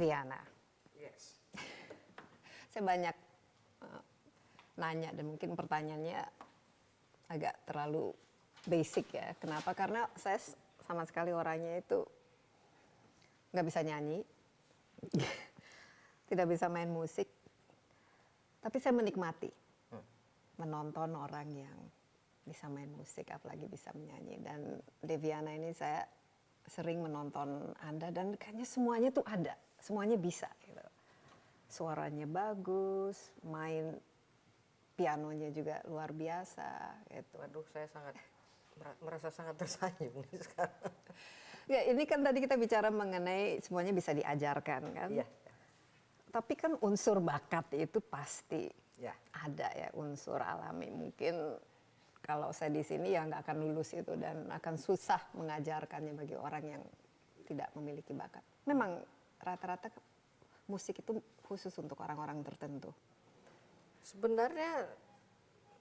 Deviana. Yes. Saya banyak nanya dan mungkin pertanyaannya agak terlalu basic ya. Kenapa? Karena saya sama sekali orangnya itu nggak bisa nyanyi, tidak bisa main musik, tapi saya menikmati menonton orang yang bisa main musik, apalagi bisa menyanyi. Dan Deviana ini saya sering menonton Anda dan kayaknya semuanya tuh ada, semuanya bisa. Gitu. Suaranya bagus, main pianonya juga luar biasa. Gitu. Waduh, saya merasa sangat tersanjung nih sekarang. Ya, ini kan tadi kita bicara mengenai semuanya bisa diajarkan kan. Iya. Tapi kan unsur bakat itu pasti Ya. ada ya, unsur alami. Mungkin kalau saya di sini ya nggak akan lulus itu dan akan susah mengajarkannya bagi orang yang tidak memiliki bakat. Memang rata-rata musik itu khusus untuk orang-orang tertentu. Sebenarnya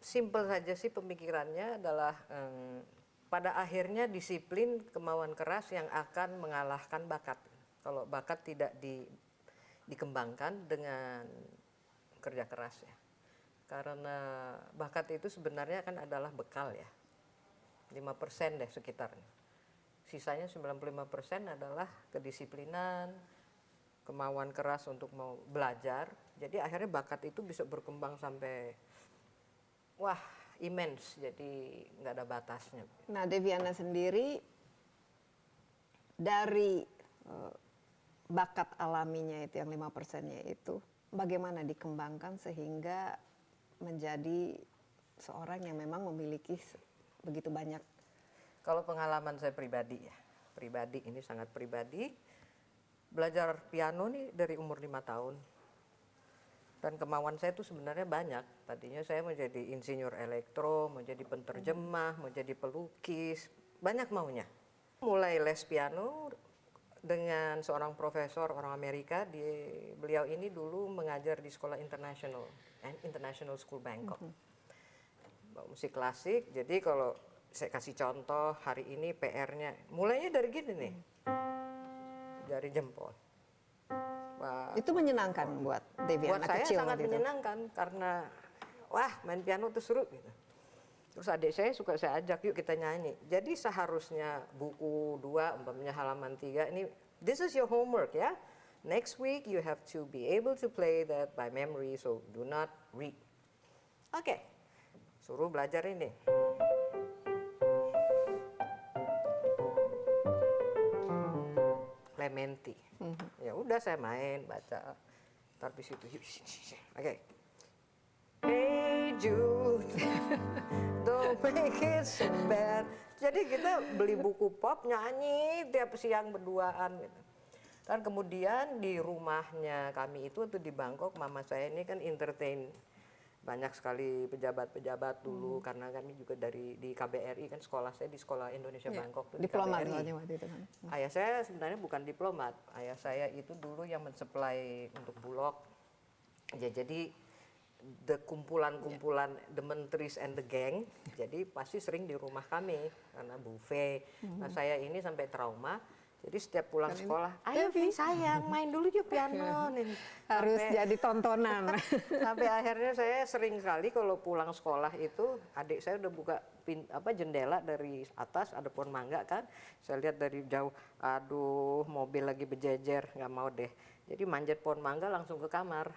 simpel saja sih pemikirannya adalah pada akhirnya disiplin kemauan keras yang akan mengalahkan bakat. Kalau bakat tidak dikembangkan dengan kerja keras ya. Karena bakat itu sebenarnya kan adalah bekal ya. 5% deh sekitarnya. Sisanya 95% adalah kedisiplinan, kemauan keras untuk mau belajar. Jadi akhirnya bakat itu bisa berkembang sampai wah immense, jadi nggak ada batasnya. Nah, Deviana sendiri dari bakat alaminya itu yang 5%-nya itu bagaimana dikembangkan sehingga menjadi seorang yang memang memiliki begitu banyak. Kalau pengalaman saya pribadi ya, ini sangat pribadi. Belajar piano nih dari umur 5 tahun. Dan kemauan saya itu sebenarnya banyak. Tadinya saya mau jadi insinyur elektro, mau jadi penterjemah, mau jadi pelukis. Banyak maunya. Mulai les piano dengan seorang profesor orang Amerika. Beliau ini dulu mengajar di sekolah International School Bangkok. Musik klasik. Jadi kalau saya kasih contoh hari ini PR-nya. Mulainya dari gini nih. Dari jempol. Wah, itu menyenangkan buat Deviana saya kecil sangat gitu. menyenangkan karena wah main piano tuh seru gitu. Terus adik saya suka saya ajak yuk kita nyanyi. Jadi seharusnya buku 2 umpamanya halaman 3 ini this is your homework ya. Next week you have to be able to play that by memory so do not read. Oke. Suruh belajar ini. Clementi. Ya udah saya main baca. Ntar di situ. Oke. Hey Jude, don't make it so bad. Jadi kita beli buku pop nyanyi tiap siang berduaan gitu. Kan kemudian di rumahnya kami itu di Bangkok, mama saya ini kan entertain banyak sekali pejabat-pejabat dulu karena kami juga di KBRI kan sekolah saya di sekolah Indonesia Bangkok tuh diplomat di KBRI. waktu itu kan. Ayah saya sebenarnya bukan diplomat, ayah saya itu dulu yang mensuplai untuk Bulog. Ya, jadi kumpulan the Mentris and the gang, jadi pasti sering di rumah kami karena buffet. Nah saya ini sampai trauma. Jadi setiap pulang sekolah, ayo Vi sayang main dulu yuk piano nih. Harus jadi tontonan. Sampai akhirnya saya sering kali kalau pulang sekolah itu adik saya udah buka jendela dari atas ada pohon mangga kan. Saya lihat dari jauh, aduh mobil lagi berjejer, nggak mau deh. Jadi manjat pohon mangga langsung ke kamar.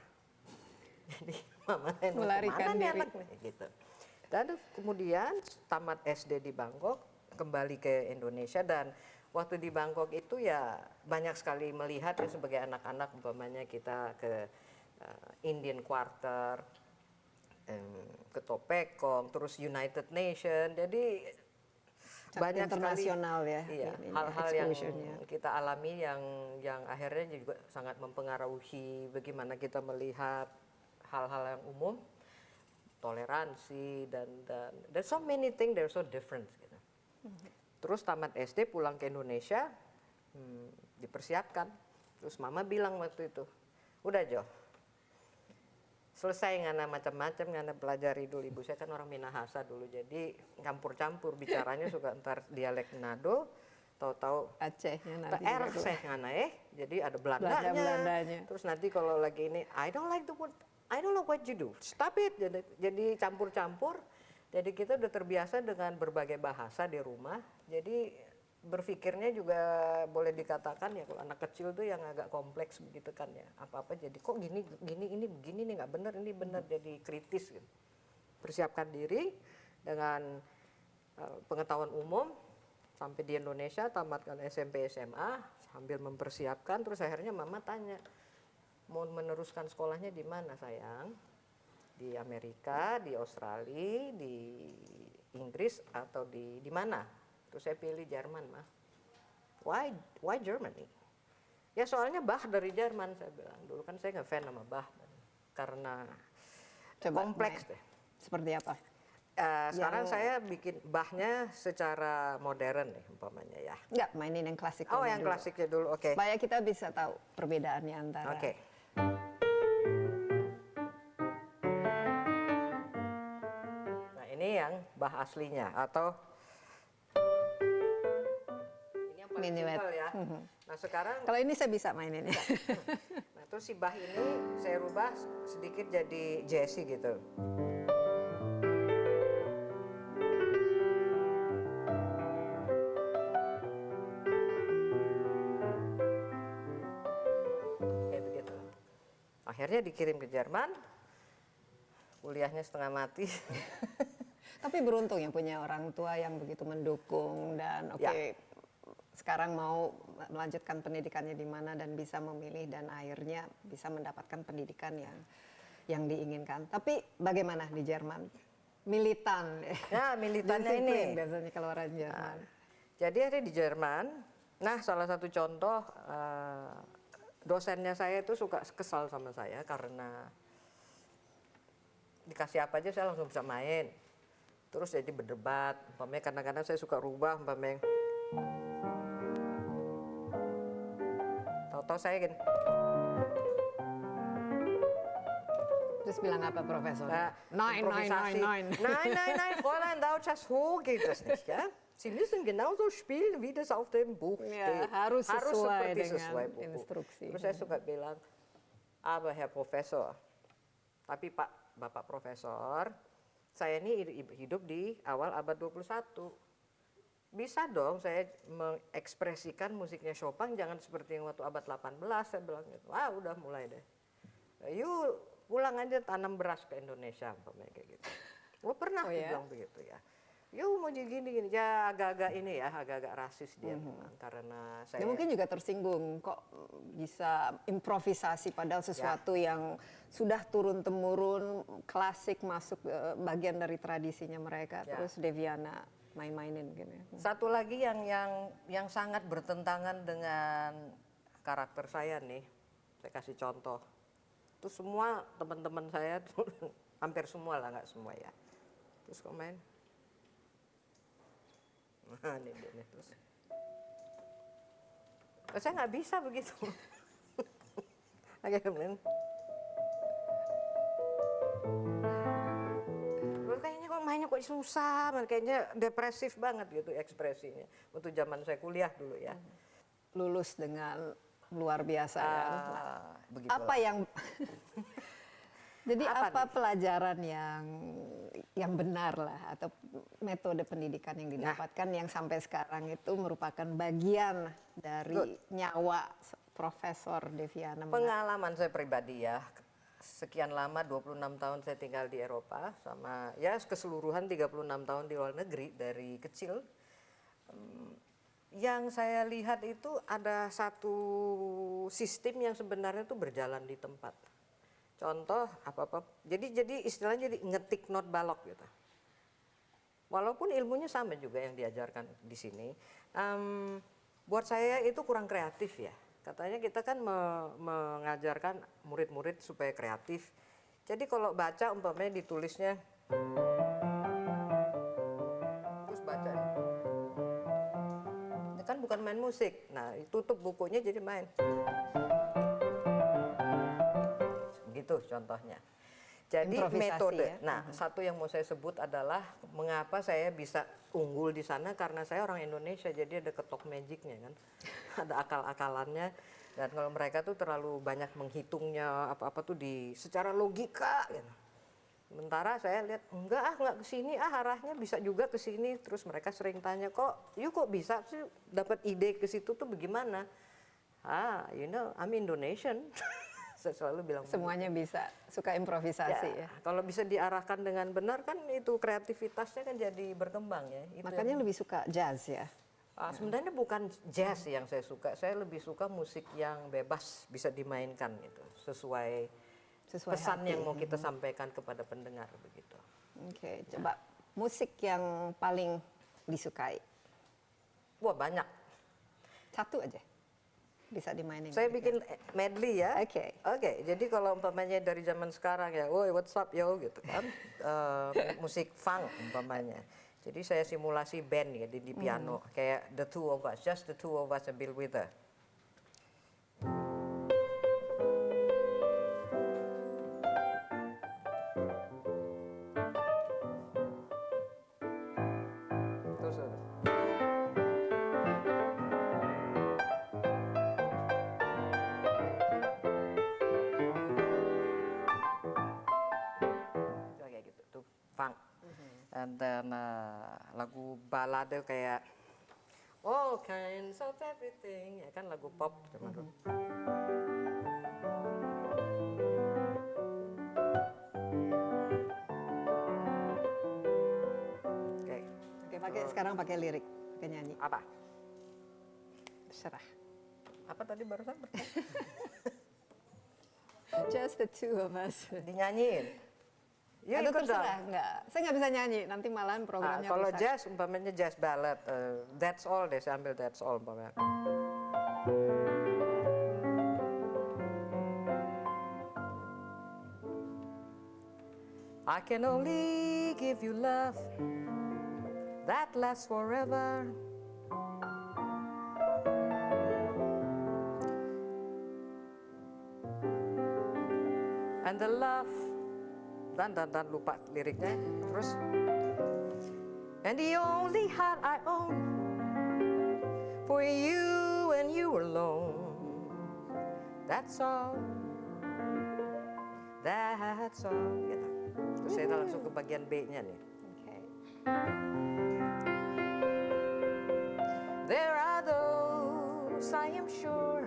Jadi mama melarikan diri anak nih gitu. Dan kemudian tamat SD di Bangkok, kembali ke Indonesia dan waktu di Bangkok itu ya banyak sekali melihat ya sebagai anak-anak umpamanya kita ke Indian Quarter, ke Topekong, terus United Nation. Jadi banyak internasional sekali, ya. Iya, hal-hal yang kita alami yang akhirnya juga sangat mempengaruhi bagaimana kita melihat hal-hal yang umum, toleransi dan there's so many things they're so different gitu. Terus tamat SD pulang ke Indonesia, dipersiapkan. Terus mama bilang waktu itu, udah Jo, selesai ngana macam-macam, ngana pelajari dulu. Ibu saya kan orang Minahasa dulu, jadi campur-campur bicaranya suka ntar dialek Manado, tahu-tahu Acehnya ke nanti R juga keluar. saya ngana jadi ada Belandanya. Belandanya. Terus nanti kalau lagi ini I don't like the word, I don't know what you do, stop it. Jadi campur-campur. Jadi kita udah terbiasa dengan berbagai bahasa di rumah. Jadi berpikirnya juga boleh dikatakan ya kalau anak kecil tuh yang agak kompleks begitu kan ya. Apa-apa jadi kok gini ini begini nih nggak benar, ini benar, jadi kritis gitu. Persiapkan diri dengan pengetahuan umum sampai di Indonesia, tamatkan SMP SMA sambil mempersiapkan. Terus akhirnya mama tanya, mau meneruskan sekolahnya di mana sayang? Di Amerika, di Australia, di Inggris atau di mana? Terus saya pilih Jerman, mah. Why Germany? Ya soalnya Bach dari Jerman, saya bilang. Dulu kan saya ngefans sama Bach karena kompleks deh. Seperti apa? Sekarang saya bikin Bachnya secara modern nih umpamanya ya. Enggak, mainin yang klasik. Oh, yang klasiknya dulu, oke. Supaya kita bisa tahu perbedaannya antara. Oke. Nah ini yang Bach aslinya atau ini yang paling Minuet. simpel ya. Nah sekarang, Kalau ini saya bisa mainin ya. nah terus si Bach ini saya rubah sedikit jadi jazzy gitu. Kayak begitu. Akhirnya dikirim ke Jerman, kuliahnya setengah mati. Tapi beruntung ya punya orang tua yang begitu mendukung dan sekarang mau melanjutkan pendidikannya di mana dan bisa memilih dan akhirnya bisa mendapatkan pendidikan yang diinginkan. Tapi bagaimana di Jerman? Militan. Ya, militannya Disiplin ini. biasanya kalau orang Jerman. Jadi ada di Jerman. Nah, salah satu contoh dosennya saya itu suka kesal sama saya karena dikasih apa aja saya langsung bisa main. Terus jadi berdebat. Umpamanya kadang-kadang saya suka rubah, umpamanya tahu-tahu saya gini. Terus bilang apa profesor? Improvisasi. Nein, Fräulein, Deutsches Hoch geht das nicht, ja? Sie müssen genauso spielen, wie das auf dem Buch Ya, steht. harus sesuai seperti dengan sesuai buku. instruksi. Terus saya suka bilang, aber Herr Profesor, tapi Pak, Bapak Profesor, saya ini hidup di awal abad 21. Bisa dong saya mengekspresikan musiknya Chopin, jangan seperti yang waktu abad 18, saya bilang gitu. Wah, udah mulai deh. Yuk, pulang aja tanam beras ke Indonesia, umpamanya kayak gitu. Lo pernah bilang begitu ya? Yuk mau jadi gini, ya agak-agak ini ya, agak-agak rasis dia memang, karena saya. Ya mungkin juga tersinggung kok bisa improvisasi padahal sesuatu yang sudah turun temurun klasik masuk bagian dari tradisinya mereka. Terus Deviana main-mainin gini. Satu lagi yang sangat bertentangan dengan karakter saya nih, saya kasih contoh. Itu semua teman-teman saya tuh hampir semua lah, nggak semua ya. Terus komen. Nah, ini terus. Saya nggak bisa begitu. Agak kemudian. Kayaknya kok mainnya kok susah, kayaknya depresif banget gitu ekspresinya. Untuk zaman saya kuliah dulu ya. Lulus dengan luar biasa kan. Apa yang jadi apa pelajaran yang benar lah atau metode pendidikan yang didapatkan yang sampai sekarang itu merupakan bagian dari nyawa Profesor Deviana? Pengalaman saya pribadi ya, sekian lama 26 tahun saya tinggal di Eropa sama ya keseluruhan 36 tahun di luar negeri dari kecil. Yang saya lihat itu ada satu sistem yang sebenarnya itu berjalan di tempat. Contoh apa-apa, jadi istilahnya jadi ngetik not balok gitu. Walaupun ilmunya sama juga yang diajarkan di sini, buat saya itu kurang kreatif ya. Katanya kita kan mengajarkan murid-murid supaya kreatif. Jadi kalau baca umpamanya ditulisnya, terus baca, ini kan bukan main musik. Nah tutup bukunya jadi main. Gitu contohnya. Jadi Improvisasi metode. ya. Nah, satu yang mau saya sebut adalah mengapa saya bisa unggul di sana karena saya orang Indonesia, jadi ada ketok magicnya kan, ada akal-akalannya. Dan kalau mereka tuh terlalu banyak menghitungnya apa-apa tuh secara logika. Gitu. Sementara saya lihat enggak kesini, arahnya bisa juga ke sini. Terus mereka sering tanya kok bisa sih dapat ide ke situ tuh bagaimana? I'm Indonesian. Saya selalu bilang Semuanya bisa, suka improvisasi ya. Kalau bisa diarahkan dengan benar kan itu kreativitasnya kan jadi berkembang ya. Itu Makanya lebih suka jazz ya. sebenarnya bukan jazz yang saya suka, saya lebih suka musik yang bebas bisa dimainkan gitu, sesuai pesan hati. yang mau kita sampaikan kepada pendengar begitu. Oke, coba musik yang paling disukai. Wah banyak. Satu aja bisa dimainin. Saya bikin medley ya. Oke. Jadi kalau umpamanya dari zaman sekarang ya, woi what's up yo gitu kan, musik funk umpamanya. Jadi saya simulasi band ya di piano, kayak the two of us, just the two of us and Bill Withers. Terus. Kayak gitu tuh funk. And then lagu balade kayak all kinds of everything, ya kan lagu pop zaman dulu. Oke. Sekarang pakai lirik, pakai nyanyi. Apa? Terserah. Apa tadi barusan? Just the two of us. Dinyanyiin. Ya Atau ikut dong. terserah, enggak. Saya nggak bisa nyanyi, nanti malahan programnya Kalau rusak. jazz, umpamanya jazz ballad, that's all deh, saya ambil that's all umpamanya. I can only give you love that lasts forever. And the love dan lupa liriknya terus. And the only heart I own for you and you alone. That's all. That's all. Gitu. Terus saya langsung ke bagian B-nya nih. Okay. There are those I am sure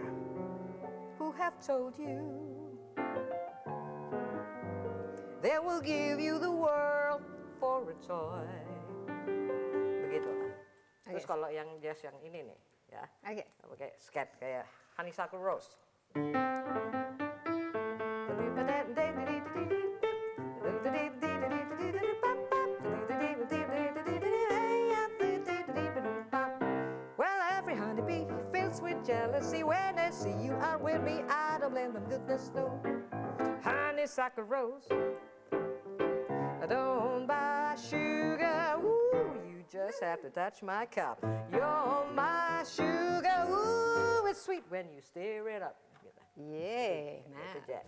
who have told you they will give you the world for a toy. Begitu. Terus kalau yang jazz yang ini nih, ya. Oke. Pakai scat kayak Honeysuckle Rose. Well, every honeybee fills with jealousy when they see you out with me. I don't blame them, goodness no. Honeysuckle rose. I don't buy sugar. Ooh, you just have to touch my cup. You're my sugar. Ooh, it's sweet when you stir it up. Yeay, Itu nah. jazz.